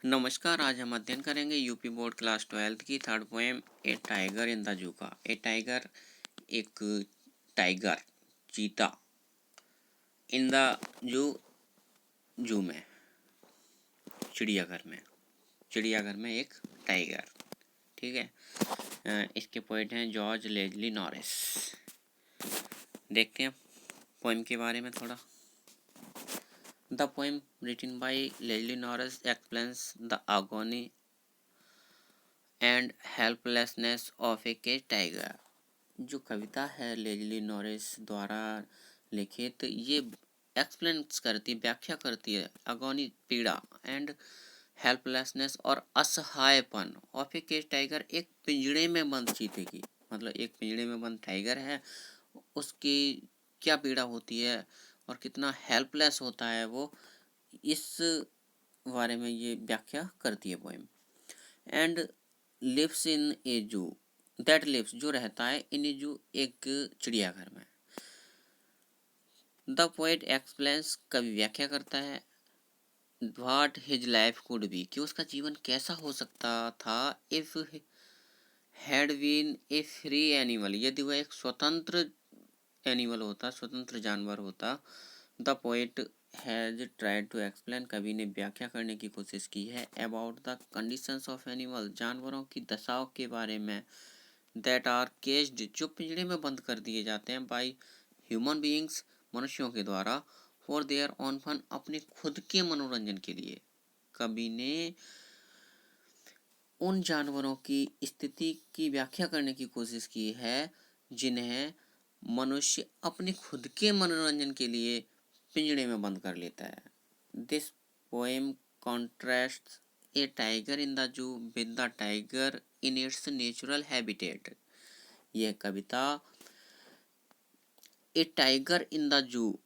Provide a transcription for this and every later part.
नमस्कार। आज हम अध्ययन करेंगे यूपी बोर्ड क्लास 12 की third poem A tiger in the जू का। ए टाइगर एक टाइगर चीता इन द जू जू में चिड़ियाघर में एक टाइगर। ठीक है। इसके पोएट हैं जॉर्ज लेजली नॉरिस। देखते हैं पोएम के बारे में थोड़ा। The poem written by Leslie Norris explains the agony and helplessness of a cage tiger. जो कविता है लेजली नॉरिस द्वारा लिखित, ये एक्सप्लेन्स करती, व्याख्या करती है अगोनी, पीड़ा, एंड हेल्पलेसनेस और असहायपन ऑफ ए केज टाइगर, एक पिंजड़े में बंद चीते की। मतलब एक पिंजड़े में बंद टाइगर है, उसकी क्या पीड़ा होती है और कितना हेल्पलेस होता है वो, इस बारे में ये व्याख्या करती है पोएम। एंड लिव्स इन ए जू, दैट लिव्स जो रहता है, इन ए जू एक चिड़ियाघर में। द पोएट एक्सप्लेन्स कवि व्याख्या करता है what his life could be, कि उसका जीवन कैसा हो सकता था if had been a free animal, यदि वह एक स्वतंत्र एनिमल होता, स्वतंत्र जानवर होता। The poet has tried to explain, कवि ने व्याख्या करने की कोशिश की है about the conditions of animal, जानवरों की दशाओं के बारे में, दैट आर केज्ड, जो पिंजड़े में बंद कर दिए जाते हैं, बाय ह्यूमन बीइंग्स, मनुष्यों के द्वारा, फॉर देयर ऑन फन, अपने खुद के मनोरंजन के लिए। कवि ने उन जानवरों की स्थिति की व्याख्या करने की कोशिश की है जिन्हें मनुष्य अपने खुद के मनोरंजन के लिए पिंजड़े में बंद कर लेता है। This poem contrasts a tiger in the zoo with the tiger in its natural habitat. यह कविता ए टाइगर इन द जू,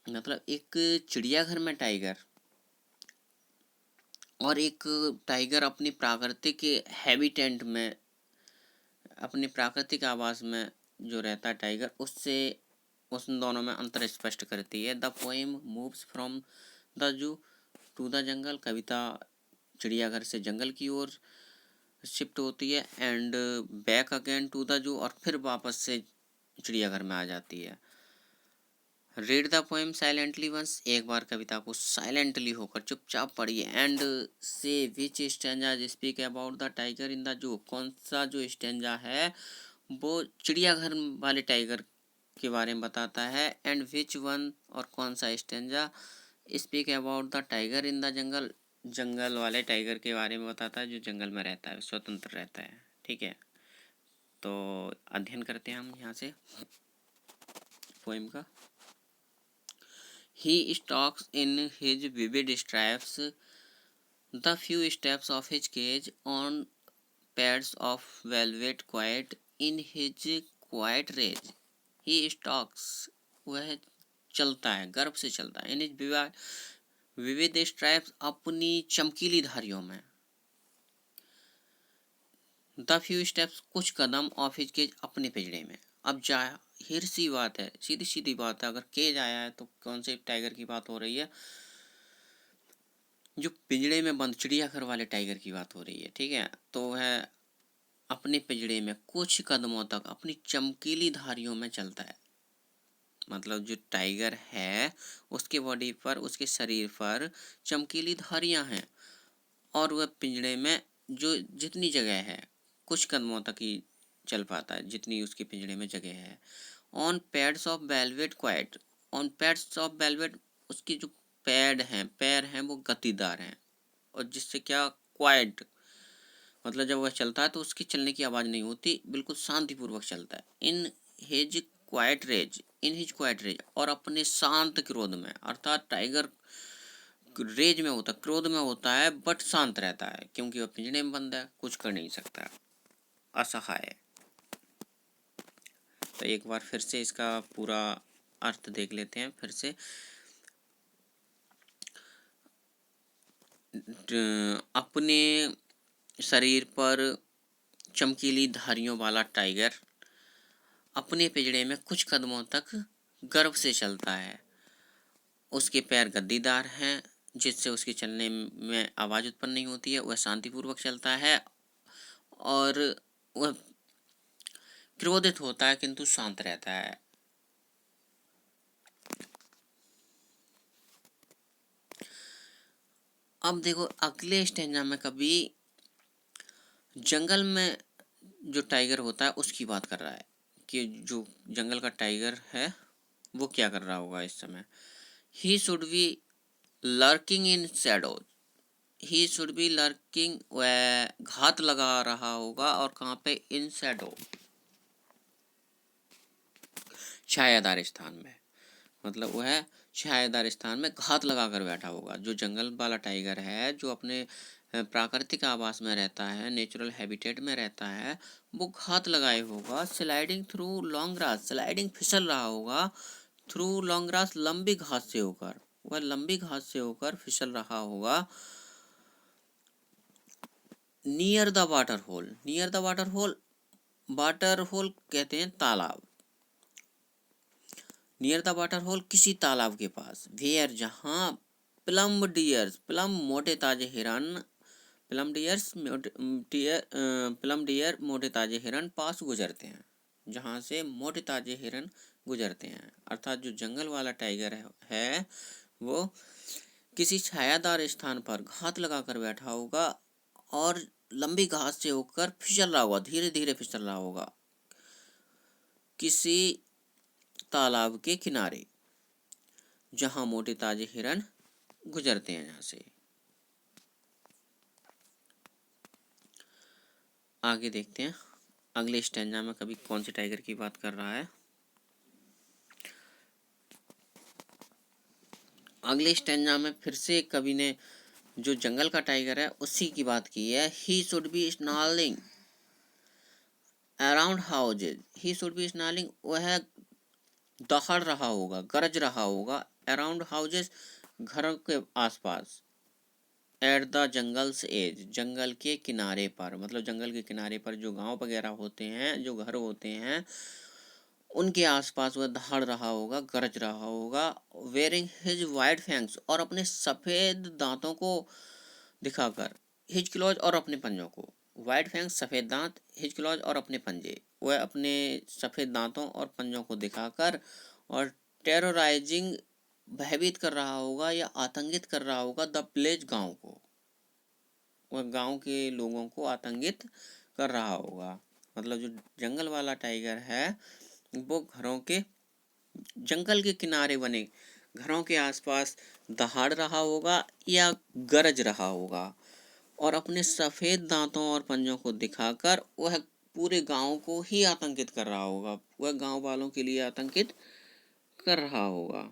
मतलब एक चिड़ियाघर में टाइगर, और एक टाइगर अपनी प्राकृतिक हैबिटेट में, अपनी प्राकृतिक आवास में जो रहता है टाइगर, उससे उन दोनों में अंतर स्पष्ट करती है। The poem moves from the zoo to the jungle, कविता चिड़ियाघर से जंगल की ओर शिफ्ट होती है, and back again to the zoo, और फिर वापस से चिड़ियाघर में आ जाती है। Read the poem silently once, एक बार कविता को साइलेंटली होकर चुपचाप पढ़िए। And say which stanza speak about the tiger in the zoo, कौन सा जो स्टैंजा है वो चिड़ियाघर वाले टाइगर के बारे में बताता है। एंड विच वन, और कौन सा stanza speak about the tiger in the jungle, जंगल वाले टाइगर के बारे में बताता है जो जंगल में रहता है, स्वतंत्र रहता है। ठीक है, तो अध्ययन करते हैं हम यहाँ से पोएम का। He stalks in his vivid stripes the few steps of his cage on pads of velvet, quiet in his quiet rage. He stalks, वह चलता है, गर्व से चलता है, इन हिज विविध स्ट्राइप्स, अपनी चमकीली धारियों में, द फ्यू स्टेप्स, कुछ कदम, ऑफ हिज केज, अपने पिंजड़े में। अब जाहिर सी बात है, सीधी सीधी बात है, अगर केज आया है तो कौन से टाइगर की बात हो रही है? जो पिंजड़े में बंद चिड़ियाघर वाले टाइगर की बात हो रही है। ठीक है, तो वह अपने पिंजड़े में कुछ कदमों तक अपनी चमकीली धारियों में चलता है। मतलब जो टाइगर है उसके बॉडी पर, उसके शरीर पर चमकीली धारियां हैं, और वह पिंजड़े में जो जितनी जगह है कुछ कदमों तक ही चल पाता है, जितनी उसके पिंजड़े में जगह है। On pads of velvet quite, on pads of velvet, उसकी जो पैर हैं वो गतिदार हैं, और जिससे क्या, क्वाइट, मतलब जब वह चलता है तो उसकी चलने की आवाज़ नहीं होती, बिल्कुल शांतिपूर्वक चलता है। In his quiet rage, in his quiet rage, और अपने शांत क्रोध में, अर्थात टाइगर रेज में होता, क्रोध में होता है, बट शांत रहता है क्योंकि वह पिंजड़े में बंद है, कुछ कर नहीं सकता, असहाय। तो एक बार फिर से इसका पूरा अर्थ देख लेते हैं फिर से। अपने शरीर पर चमकीली धारियों वाला टाइगर अपने पिंजड़े में कुछ कदमों तक गर्व से चलता है। उसके पैर गद्दीदार हैं, जिससे उसके चलने में आवाज़ उत्पन्न नहीं होती है। वह शांतिपूर्वक चलता है और वह क्रोधित होता है किंतु शांत रहता है। अब देखो अगले स्टेंजा में कभी जंगल में जो टाइगर होता है उसकी बात कर रहा है कि जो जंगल का टाइगर है वो क्या कर रहा होगा इस समय। He should be lurking in shadows. He should be lurking, वह घात लगा रहा होगा और कहाँ पे, इन शैडो, छायादार स्थान में। मतलब वह छायादार स्थान में घात लगा कर बैठा होगा। जो जंगल वाला टाइगर है जो अपने प्राकृतिक आवास में रहता है, नेचुरल हैबिटेट में रहता है, वो घात लगाए होगा। Sliding through long grass, sliding फिसल रहा होगा, थ्रू लॉन्ग ग्रास, लंबी घास से होकर, वह लंबी घास से होकर फिसल रहा होगा। Near the water hole, near the water hole, water hole कहते हैं तालाब। नियर द वाटर होल, किसी तालाब के पास। वेयर, जहाँ प्लम डियर्स, प्लम मोटे ताजे हिरन, प्लम डियर्स प्लम डियर मोटे ताजे हिरन पास गुजरते हैं, जहाँ से मोटे ताजे हिरन गुजरते हैं। अर्थात जो जंगल वाला टाइगर है वो किसी छायादार स्थान पर घात लगाकर बैठा होगा और लंबी घास से होकर फिसल रहा होगा, धीरे धीरे फिसल रहा होगा किसी तालाब के किनारे, जहां मोटे ताजे हिरन गुजरते हैं। यहाँ से आगे देखते हैं अगले स्टैंजा में कभी कौन से टाइगर की बात कर रहा है। अगले स्टैंजा में फिर से कवि ने जो जंगल का टाइगर है उसी की बात की है। He should be snarling around houses, he should be snarling, वह दहाड़ रहा होगा, गरज रहा होगा। अराउंड हाउसेज, घरों के आसपास। एट द जंगल्स एज, जंगल के किनारे पर, मतलब जंगल के किनारे पर जो गांव वगैरह होते हैं, जो घर होते हैं, उनके आसपास वह दहाड़ रहा होगा, गरज रहा होगा। वेयरिंग हिज वाइट फैंग्स, और अपने सफेद दांतों को दिखाकर। हिज क्लॉज, और अपने पंजों को। वाइट फैंग्स सफेद दांत, हिज क्लॉज और अपने पंजे, वह अपने सफेद दांतों और पंजों को दिखाकर और टेरराइजिंग, भयभीत कर रहा होगा या आतंकित कर रहा होगा, द विलेज, गांव को। वह गांव के लोगों को आतंकित कर रहा होगा। मतलब जो जंगल वाला टाइगर है वो घरों के, जंगल के किनारे बने घरों के आसपास दहाड़ रहा होगा या गरज रहा होगा और अपने सफेद दांतों और पंजों को दिखाकर वह पूरे गांव को ही आतंकित कर रहा होगा, वह गांव वालों के लिए आतंकित कर रहा होगा।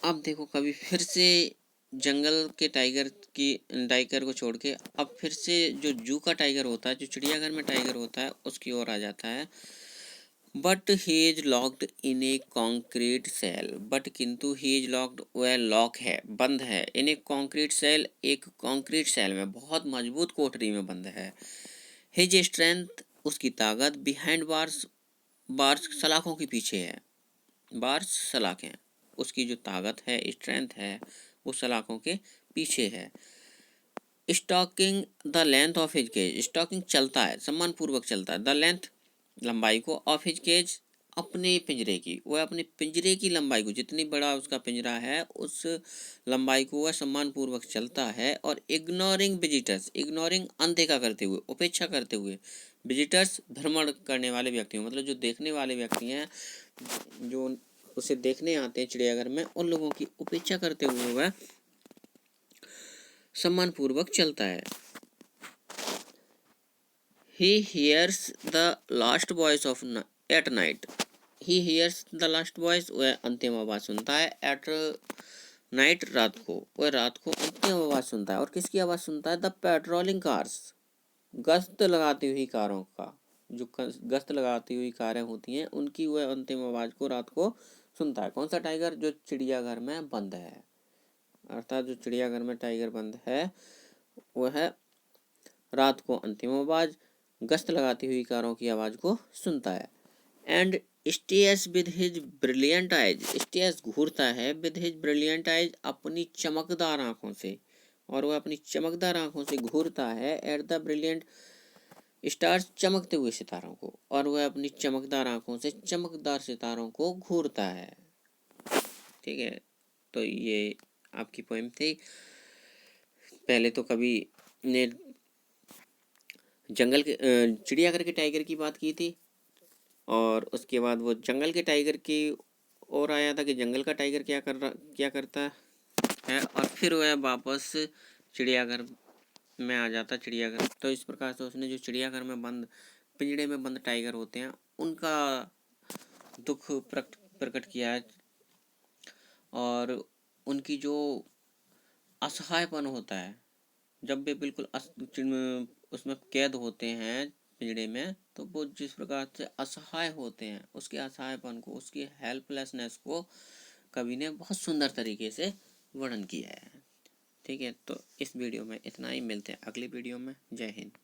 अब देखो कभी फिर से जंगल के टाइगर को छोड़ के अब फिर से जो जू का टाइगर होता है, जो चिड़ियाघर में टाइगर होता है, उसकी ओर आ जाता है। But he is locked in a concrete cell, but किंतु ही इज लॉक्ड, वह लॉक है, बंद है, इन ए कॉन्क्रीट सेल, एक कॉन्क्रीट सेल में, बहुत मजबूत कोठरी में बंद है। हिज स्ट्रेंथ, उसकी ताकत, बिहाइंड बार्स, बार्स सलाखों के पीछे है, बार्स सलाखें, उसकी जो ताकत है, स्ट्रेंथ है, वो सलाखों के पीछे है। Stalking the length of his cage, stalking चलता है, सम्मानपूर्वक चलता है, द लेंथ, लंबाई को, ऑफ हिज केज, अपने पिंजरे की, वह अपने पिंजरे की लंबाई को, जितनी बड़ा उसका पिंजरा है उस लंबाई को वह सम्मानपूर्वक चलता है। और इग्नोरिंग विजिटर्स, इग्नोरिंग अनदेखा करते हुए, उपेक्षा करते हुए, विजिटर्स भ्रमण करने वाले व्यक्ति, मतलब जो देखने वाले व्यक्ति हैं, जो उसे देखने आते हैं चिड़ियाघर में, उन लोगों की उपेक्षा करते हुए वह सम्मानपूर्वक चलता है। He hears the last voice of at night. He hears the last voice, वह अंतिम आवाज सुनता है। at night, रात को, वह रात को अंतिम आवाज सुनता है। और किसकी आवाज सुनता है? the patrolling cars, गश्त लगाती हुई कारों का, जो गश्त लगाती हुई कारें होती हैं उनकी वह अंतिम आवाज को रात को सुनता है। कौन सा टाइगर? जो चिड़ियाघर में बंद है, अर्थात जो चिड़ियाघर में टाइगर बंद है वह रात को अंतिम आवाज, गश्त लगाती हुई कारों की आवाज को सुनता है। And stares with his brilliant eyes, stares घूरता है विद हिज ब्रिलियंट आइज, अपनी चमकदार आंखों से, और वह अपनी चमकदार आंखों से घूरता है एट द ब्रिलियंट स्टार्स, चमकते हुए सितारों को, और वह अपनी चमकदार आंखों से चमकदार सितारों को घूरता है। ठीक है, तो ये आपकी पोएम थी। पहले तो कवि ने जंगल के चिड़ियाघर के टाइगर की बात की थी, और उसके बाद वो जंगल के टाइगर की ओर आया था कि जंगल का टाइगर क्या करता है, और फिर वह वापस चिड़ियाघर में आ जाता, चिड़ियाघर। तो इस प्रकार से उसने जो चिड़ियाघर में बंद, पिंजड़े में बंद टाइगर होते हैं, उनका दुख प्रकट किया है, और उनकी जो असहायपन होता है जब वे बिल्कुल उसमें कैद होते हैं पिंजड़े में, तो वो जिस प्रकार से असहाय होते हैं, उसके असहायपन को, उसकी हेल्पलेसनेस को कवि ने बहुत सुंदर तरीके से वर्णन किया है। ठीक है, तो इस वीडियो में इतना ही, मिलते हैं अगली वीडियो में। जय हिंद।